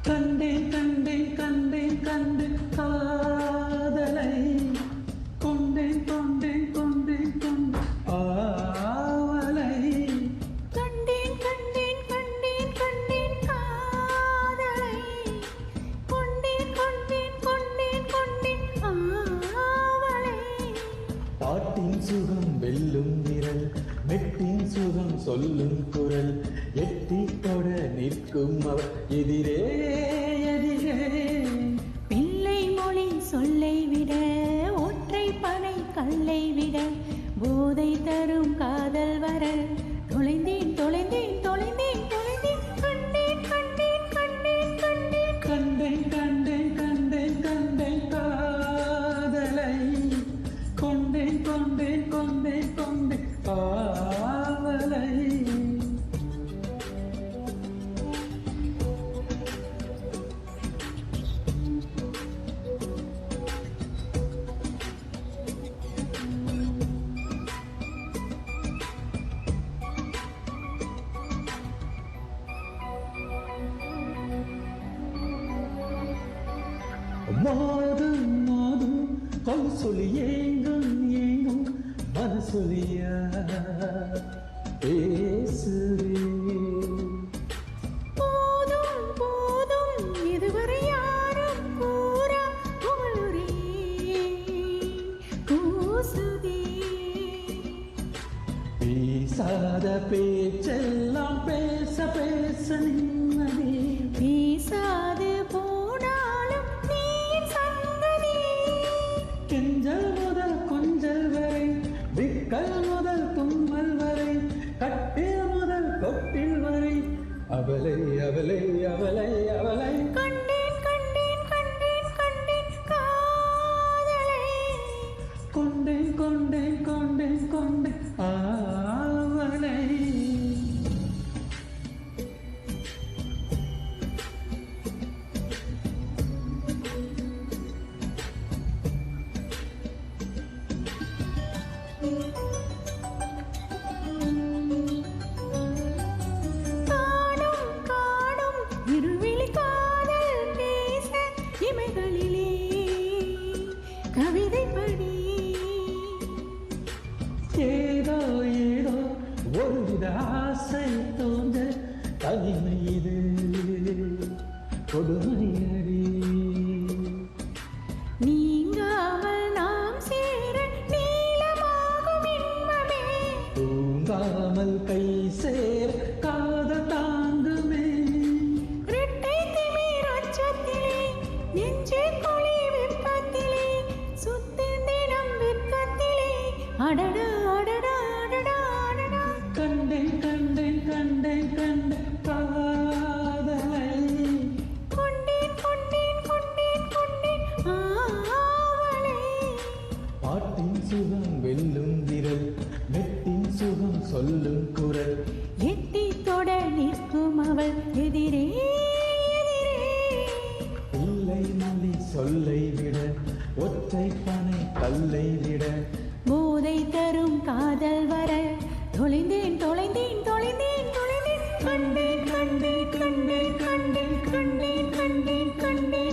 கண்டேன் கண்டேன் கண்டேன் கண்டு காதலை கொண்டேன் கொண்டேன் கொண்டேன் கொண்டு ஆவலை கண்டேன் கண்டேன் கண்டேன் கண்டேன் காதலை கொண்டேன் கொண்டேன் கொண்டேன் கொண்டேன் ஆவலை பாட்டின் சுகம் வெல்லும் விரல் மெட்டின் சுகம் சொல்லும் குரல் எட்டி தொட நிற்கும் அவர் எதிரே எதிரே பிள்ளை மொழி சொல்லை விட ஒற்றை பனை கல்லை விட போதை தரும் காதல் வர தொலைந்தேன் தொலைந்தேன் தொலைந்தேன் தொலைந்தேன் கண்டேன் கண்டேன் கண்டேன் கண்டேன் கண்டேன் கண்டேன் கண்டேன் கண்டேன் காதலை கொண்டேன் கொண்டேன் கொண்டேன் கொண்டேன் ஆவலை மோதும் மோதும் கொல் சொல்லி ஏங்கும் ஏங்கும் மனசொலியா பேசுவே போதும் போதும் இதுவரை யாரும் கூறா புகழுரே கூசுதே பேசாத பேச்செல்லாம் பேச பேச நிம்மதி பேசாது போனாலும் நீர் சங்கதி கெஞ்சல் முதல் கொஞ்சல் வரை விக்கல் முதல் தும்மல் வரை கட்டில் முதல் கொட்டில் வரை அவளை அவளை அவளை அவளை கண்டேன் கண்டேன் கண்டேன் கண்டேன் காதலை கொண்டேன் கொண்டேன் கொண்டேன் கொண்டேன் ஆவலை காணும் காணும் இருவிழி காதல் பேச இமைகளிலே கவிதை படி ஏதோ ஏதோ ஒருவித ஆசை தோன்ற தனிமை இது கொடுமையடி நீங்காமல் நாம் சேர நீளமாகும் இன்பமே தூங்காமல் கை சேர் காதல் தாங்குமே இரட்டை திமிர் அச்சத்திலே நெஞ்சே குழி வெப்பத்திலே சுத்தின் தினம் வெட்கத்திலே அடடா அடடா அடடா அடடா கண்டேன் கண்டேன் கண்டேன் கண்டேன் காதலை கொண்டேன் கொண்டேன் கொண்டேன் கொண்டேன் ஆவலை பாட்டின் சுகம் வெல்லும் விரல் மெட்டின் சுகம் சொல்லும் குரல் எட்டி தொட நிற்கும் அவள் எதிரே எதிரே பிள்ளை மொழி சொல்லை விட ஒற்றை பனை கல்லை விட போதை தரும் காதல் வர தொலைந்தேன் தொலைந்தேன் தொலைந்தேன் தொலைந்தேன் கண்டேன் கண்டேன் கண்டேன் கண்டேன் கண்டேன் கண்டேன் கண்டேன்